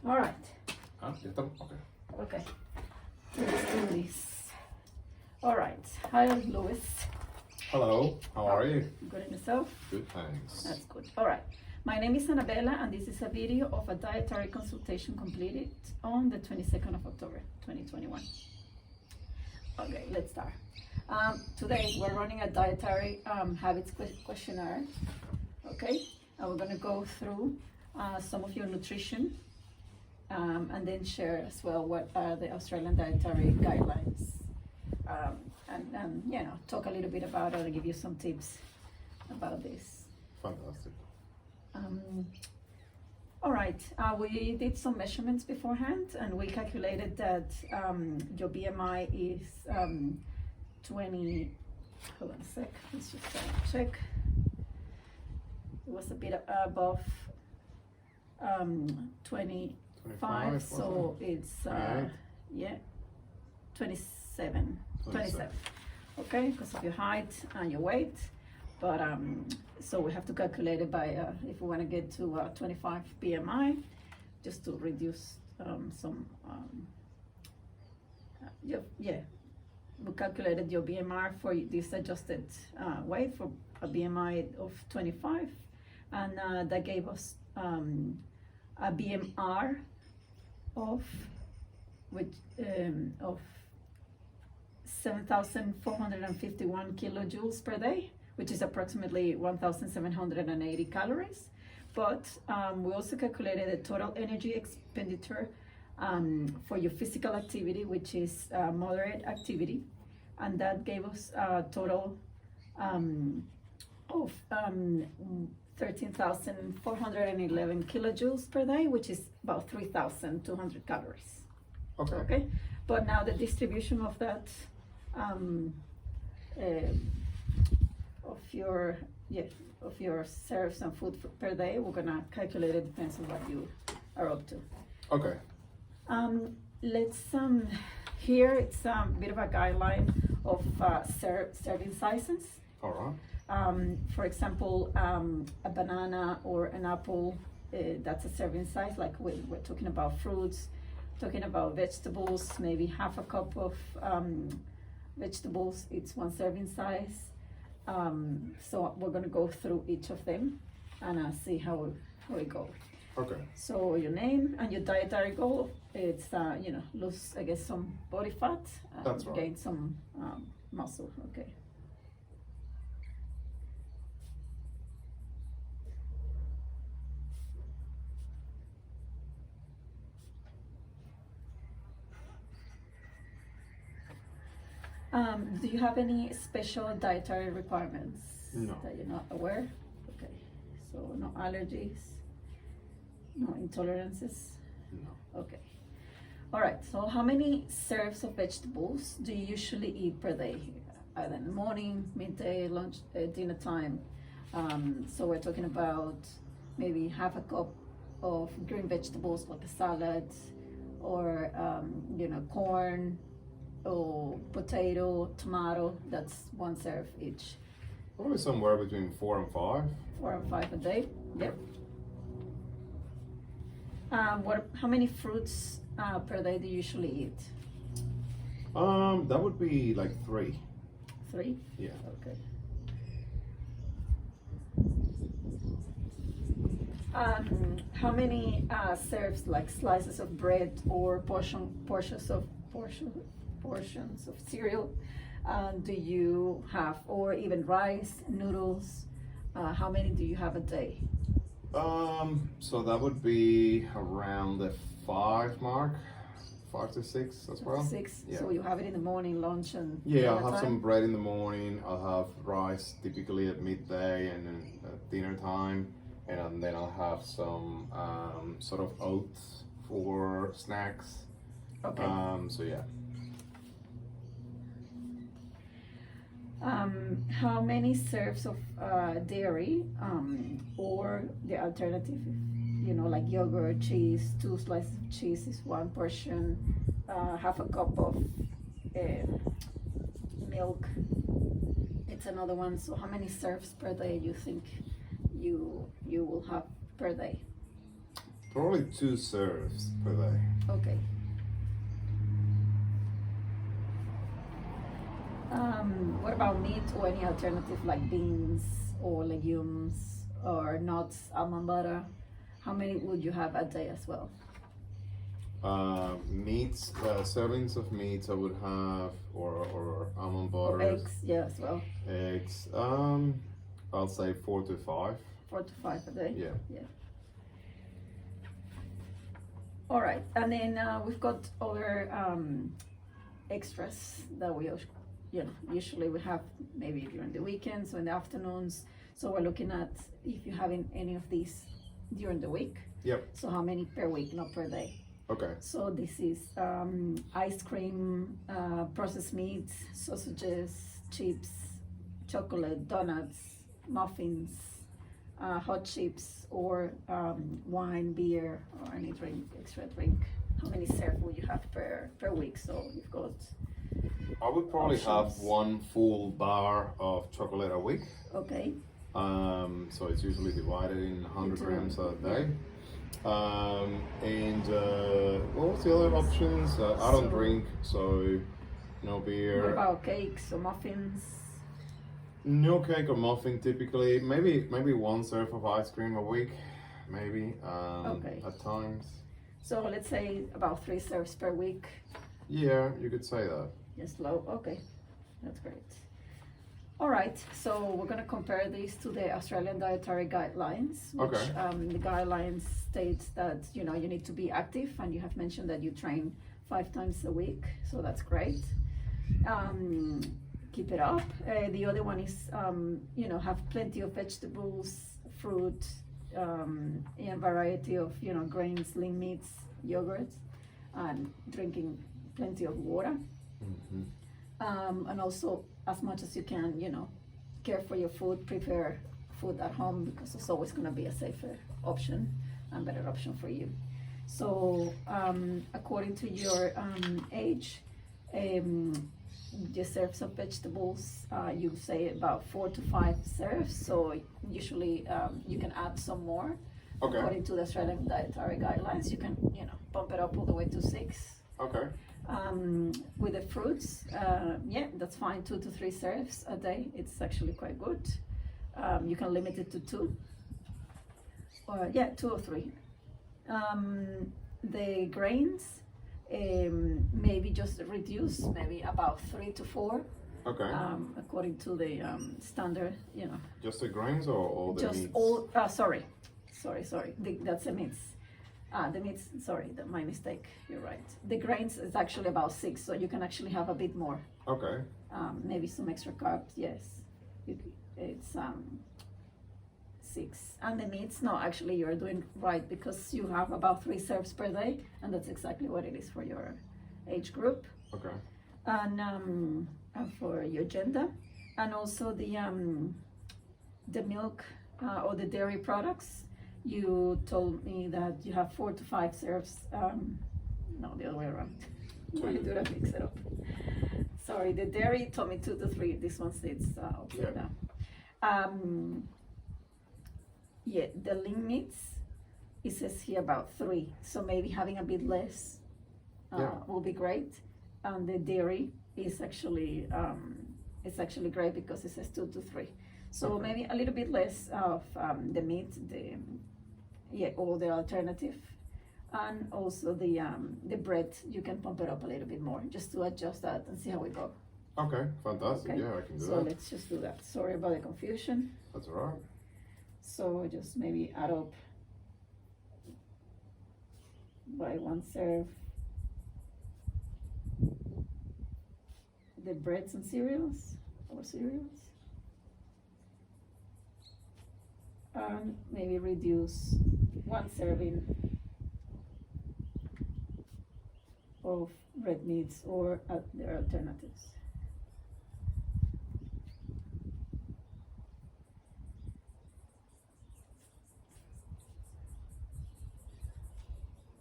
All right. Ah, ya estamos. Okay. Okay. Let's do this. All right. Hi, Louis. Hello, how are you? Good in yourself? Good, thanks. That's good. All right. My name is Annabella, and this is a video of a dietary consultation completed on the 22nd of October, 2021. Okay, let's start. Today, we're running a dietary habits questionnaire. Okay, and we're going to go through some of your nutrition and then share as well what are the Australian dietary guidelines. And you know, talk a little bit about it and give you some tips about this. Fantastic. All right, we did some measurements beforehand and we calculated that your BMI is 20, hold on a sec, let's just check. It was a bit above 25, so it's, yeah, 27, okay, because of your height and your weight. But so we have to calculate it by if we want to get to 25 BMI, just to reduce some. Yeah, we calculated your BMI for this adjusted weight for a BMI of 25, and that gave us a BMR of 7,451 kilojoules per day, which is approximately 1,780 calories. But we also calculated the total energy expenditure for your physical activity, which is moderate activity, and that gave us a total of 13,411 kilojoules per day, which is about 3,200 calories. Okay, but now the distribution of that of your serves and food per day, we're gonna calculate it, depends on what you are up to. Okay. Let's here it's a bit of a guideline of serving sizes. All right. For example, a banana or an apple, that's a serving size. Like we're talking about fruits, talking about vegetables, maybe half a cup of vegetables, it's one serving size. So we're going to go through each of them and see how it goes. Okay. So your name and your dietary goal, it's you know, lose, I guess, some body fat, That's right. gain some muscle. Okay. Do you have any special dietary requirements No. that you're not aware? Okay, so no allergies, no intolerances? No. Okay. All right, so how many serves of vegetables do you usually eat per day? Either in the morning, midday, lunch, dinner time? So we're talking about maybe half a cup of green vegetables like a salad, or you know, corn, or potato, tomato, that's one serve each. Probably somewhere between 4 and 5. 4 and 5 a day. Yep. How many fruits per day do you usually eat? That would be like 3. 3? Yeah. Okay. How many serves, like slices of bread or portions of cereal do you have, or even rice, noodles? How many do you have a day? So that would be around the 5 mark, 5 to 6 as well. 6. Yeah. So you have it in the morning, lunch, and Yeah, I'll dinner have time? some bread in the morning. I'll have rice typically at midday and then at dinner time, and then I'll have some sort of oats for snacks. Okay. So yeah. How many serves of dairy, or the alternative, you know, like yogurt, cheese, 2 slices of cheese is 1 portion, half a cup of milk, it's another one. So how many serves per day you think you will have per day? Probably 2 serves per day. Okay. What about meat or any alternative like beans or legumes or nuts, almond butter? How many would you have a day as well? Meats, servings of meats I would have, or almond Or butters, eggs, yeah, as well. eggs. I'll say 4 to 5. 4 to 5 a day. Yeah. Yeah. All right, and then we've got other extras that we, usually we have maybe during the weekends or in the afternoons. So we're looking at if you're having any of these during the week. Yep. So how many per week, not per day. Okay. So this is ice cream, processed meats, sausages, chips, chocolate, donuts, muffins, hot chips, or wine, beer, or any drink, extra drink. How many serve will you have per week? So you've got. I would probably options. have 1 full bar of chocolate a week. Okay. So it's usually divided in 100 grams a day. And what was the other options? I don't drink, so no beer. What about cakes or muffins? No cake or muffin typically. Maybe 1 serve of ice cream a week, maybe. Okay. At times. So let's say about 3 serves per week. Yeah, you could say that. Just low. Okay, that's great. All right, so we're gonna compare these to the Australian dietary guidelines, which Okay. the guidelines states that you need to be active, and you have mentioned that you train 5 times a week, so that's great. Keep it up. The other one is have plenty of vegetables, fruit, and variety of grains, lean meats, yogurts, and drinking plenty of water. Mm-hmm. And also, as much as you can, care for your food, prepare food at home because it's always going to be a safer option and better option for you. So, according to your age, the serves of vegetables, you say about 4 to 5 serves. So usually you can add some more. Okay. According to the Australian dietary guidelines, you can bump it up all the way to 6. Okay. With the fruits, that's fine. 2 to 3 serves a day. It's actually quite good. You can limit it to 2. Or 2 or 3. The grains, maybe just reduce, maybe about 3 to 4. Okay. According to the standard, Just the grains or all the just meats? all. Sorry. That's the meats. The meats. Sorry, my mistake. You're right. The grains is actually about 6, so you can actually have a bit more. Okay. Maybe some extra carbs. Yes, it's 6. And the meats, no, actually you're doing right because you have about 3 serves per day, and that's exactly what it is for your age group. Okay. And for your gender, and also the milk or the dairy products. You told me that you have 4 to 5 serves. No, the other way around. Why did I mix it up? Sorry, the dairy told me 2 to 3. This one states upside down. The lean meats, it says here about 3. So maybe having a bit less will be great. And the dairy is actually great because it says 2 to 3. So maybe a little bit less of the meat, or the alternative, and also the bread. You can pump it up a little bit more just to adjust that and see how we go. Okay, fantastic. Okay. Yeah, I can do So that. let's just do that. Sorry about the confusion. That's all right. So just maybe add up by 1 serve the breads and cereals, and maybe reduce 1 serving of red meats or their alternatives.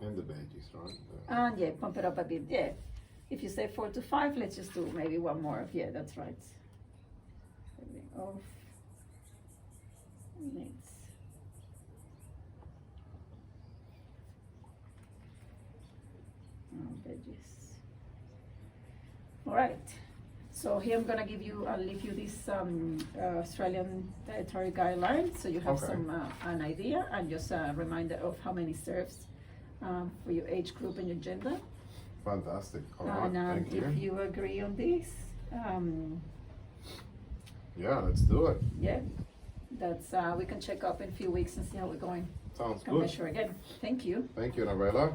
And the veggies, right? And pump it up a bit. Yeah, if you say 4 to 5, let's just do maybe 1 more. Yeah, that's right. Of meats. beverages. All right. So here I'm gonna I'll leave you this Australian dietary guidelines, so you have Okay. an idea, and just a reminder of how many serves for your age group and your gender. Fantastic. All right. And Thank you. if you agree on this, Yeah, let's do it. yeah, that's we can check up in a few weeks and see how we're going. Sounds Can good. measure again. Thank you. Thank you, Annabella.